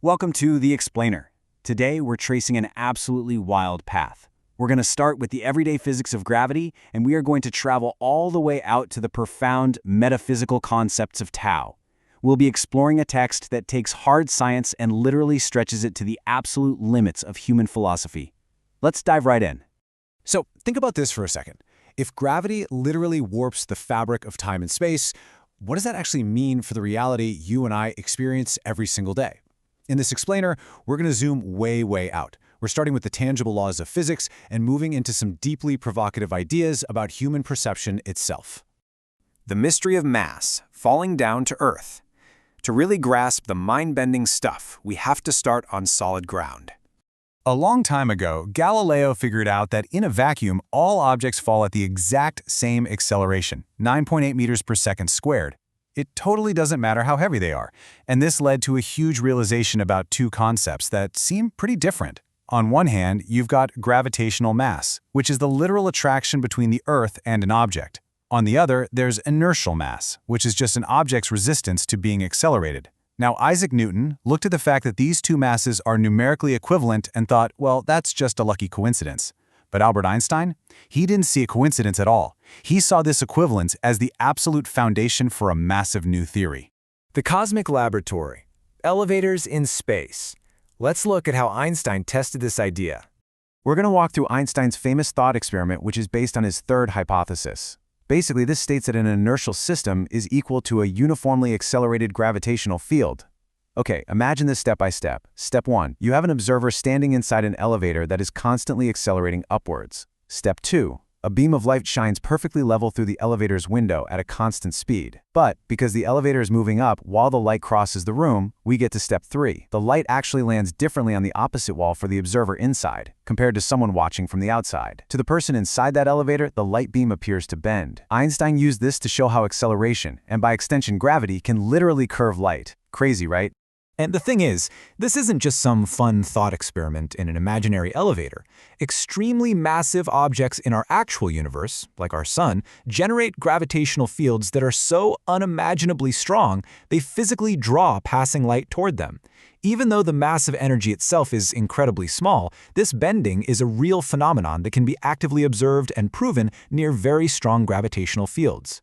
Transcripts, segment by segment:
Welcome to The Explainer. Today, we're tracing an absolutely wild path. We're going to start with the everyday physics of gravity, and we are going to travel all the way out to the profound metaphysical concepts of Tao. We'll be exploring a text that takes hard science and literally stretches it to the absolute limits of human philosophy. Let's dive right in. So think about this for a second. If gravity literally warps the fabric of time and space, what does that actually mean for the reality you and I experience every single day? In this explainer, we're going to zoom way out. We're starting with the tangible laws of physics and moving into some deeply provocative ideas about human perception itself. The mystery of mass, falling down to Earth. To really grasp the mind-bending stuff, we have to start on solid ground. A long time ago, Galileo figured out that in a vacuum, all objects fall at the exact same acceleration, 9.8 meters per second squared. It totally doesn't matter how heavy they are, and this led to a huge realization about two concepts that seem pretty different. On one hand, you've got gravitational mass, which is the literal attraction between the Earth and an object. On the other, there's inertial mass, which is just an object's resistance to being accelerated. Now, Isaac Newton looked at the fact that these two masses are numerically equivalent and thought, well, that's just a lucky coincidence. But Albert Einstein? He didn't see a coincidence at all. He saw this equivalence as the absolute foundation for a massive new theory. The cosmic laboratory. Elevators in space. Let's look at how Einstein tested this idea. We're going to walk through Einstein's famous thought experiment, which is based on his third hypothesis. Basically, this states that an inertial system is equal to a uniformly accelerated gravitational field. Okay, imagine this step by step. Step 1. You have an observer standing inside an elevator that is constantly accelerating upwards. Step 2. A beam of light shines perfectly level through the elevator's window at a constant speed. But because the elevator is moving up while the light crosses the room, we get to step 3. The light actually lands differently on the opposite wall for the observer inside, compared to someone watching from the outside. To the person inside that elevator, the light beam appears to bend. Einstein used this to show how acceleration, and by extension gravity, can literally curve light. Crazy, right? And the thing is, this isn't just some fun thought experiment in an imaginary elevator. Extremely massive objects in our actual universe, like our sun, generate gravitational fields that are so unimaginably strong, they physically draw passing light toward them. Even though the mass of energy itself is incredibly small, this bending is a real phenomenon that can be actively observed and proven near very strong gravitational fields.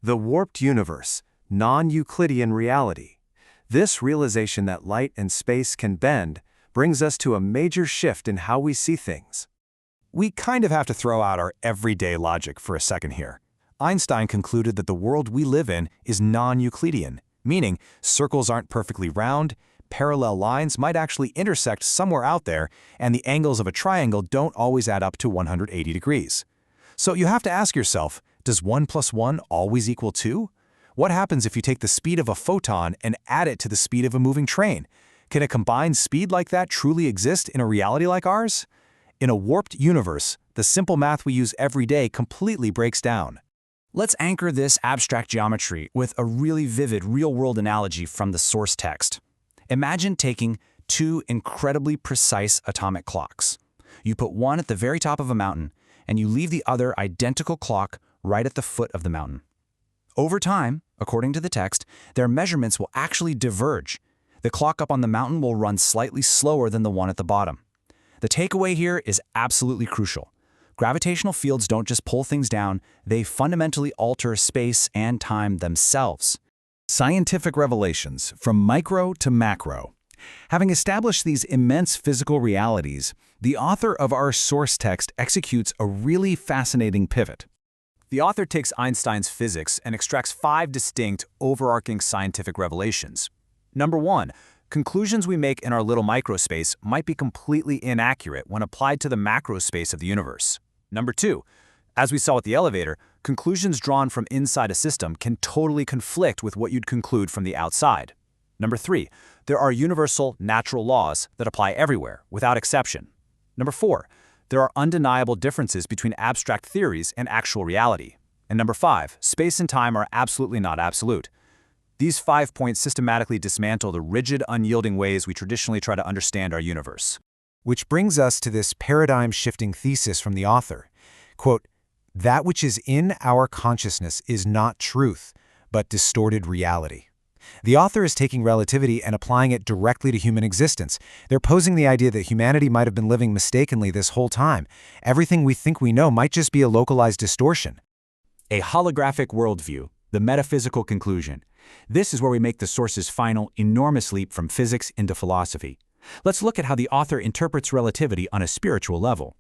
The warped universe, non-Euclidean reality. This realization that light and space can bend brings us to a major shift in how we see things. We kind of have to throw out our everyday logic for a second here. Einstein concluded that the world we live in is non-Euclidean, meaning circles aren't perfectly round, parallel lines might actually intersect somewhere out there, and the angles of a triangle don't always add up to 180 degrees. So you have to ask yourself, does 1 plus 1 always equal 2? What happens if you take the speed of a photon and add it to the speed of a moving train? Can a combined speed like that truly exist in a reality like ours? In a warped universe, the simple math we use every day completely breaks down. Let's anchor this abstract geometry with a really vivid real-world analogy from the source text. Imagine taking two incredibly precise atomic clocks. You put one at the very top of a mountain, and you leave the other identical clock right at the foot of the mountain. Over time, according to the text, their measurements will actually diverge. The clock up on the mountain will run slightly slower than the one at the bottom. The takeaway here is absolutely crucial. Gravitational fields don't just pull things down, they fundamentally alter space and time themselves. Scientific revelations from micro to macro. Having established these immense physical realities, the author of our source text executes a really fascinating pivot. The author takes Einstein's physics and extracts 5 distinct, overarching scientific revelations. Number 1, conclusions we make in our little microspace might be completely inaccurate when applied to the macrospace of the universe. Number 2, as we saw with the elevator, conclusions drawn from inside a system can totally conflict with what you'd conclude from the outside. Number 3, there are universal natural laws that apply everywhere, without exception. Number 4, there are undeniable differences between abstract theories and actual reality. And number 5, space and time are absolutely not absolute. These 5 points systematically dismantle the rigid, unyielding ways we traditionally try to understand our universe. Which brings us to this paradigm-shifting thesis from the author. Quote, "That which is in our consciousness is not truth, but distorted reality." The author is taking relativity and applying it directly to human existence. They're posing the idea that humanity might have been living mistakenly this whole time. Everything we think we know might just be a localized distortion. A holographic worldview, the metaphysical conclusion. This is where we make the source's final, enormous leap from physics into philosophy. Let's look at how the author interprets relativity on a spiritual level.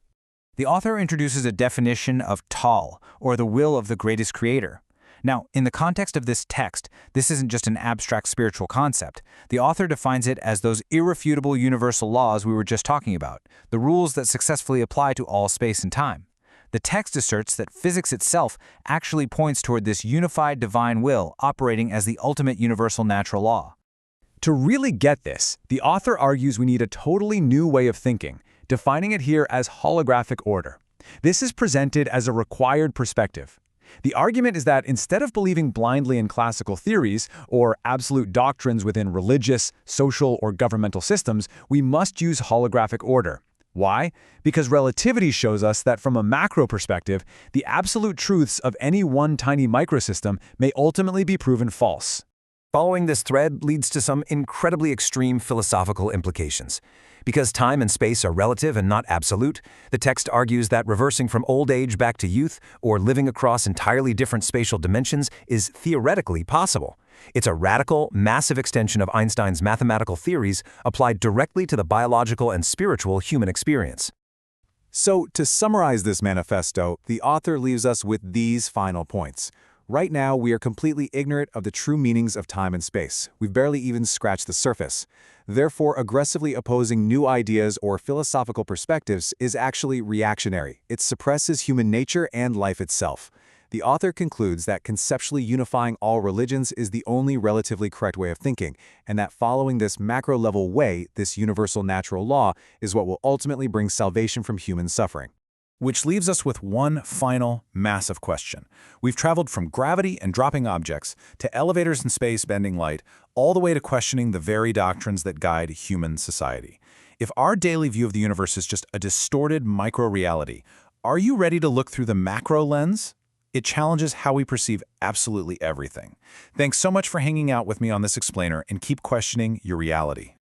The author introduces a definition of tal, or the will of the greatest creator. Now, in the context of this text, this isn't just an abstract spiritual concept. The author defines it as those irrefutable universal laws we were just talking about, the rules that successfully apply to all space and time. The text asserts that physics itself actually points toward this unified divine will operating as the ultimate universal natural law. To really get this, the author argues we need a totally new way of thinking, defining it here as holographic order. This is presented as a required perspective. The argument is that instead of believing blindly in classical theories or absolute doctrines within religious, social, or governmental systems, we must use holographic order. Why? Because relativity shows us that from a macro perspective, the absolute truths of any one tiny microsystem may ultimately be proven false. Following this thread leads to some incredibly extreme philosophical implications. Because time and space are relative and not absolute, the text argues that reversing from old age back to youth or living across entirely different spatial dimensions is theoretically possible. It's a radical, massive extension of Einstein's mathematical theories applied directly to the biological and spiritual human experience. So, to summarize this manifesto, the author leaves us with these final points. Right now, we are completely ignorant of the true meanings of time and space. We've barely even scratched the surface. Therefore, aggressively opposing new ideas or philosophical perspectives is actually reactionary. It suppresses human nature and life itself. The author concludes that conceptually unifying all religions is the only relatively correct way of thinking, and that following this macro-level way, this universal natural law, is what will ultimately bring salvation from human suffering. Which leaves us with one final, massive question. We've traveled from gravity and dropping objects to elevators in space bending light, all the way to questioning the very doctrines that guide human society. If our daily view of the universe is just a distorted micro-reality, are you ready to look through the macro lens? It challenges how we perceive absolutely everything. Thanks so much for hanging out with me on this explainer, and keep questioning your reality.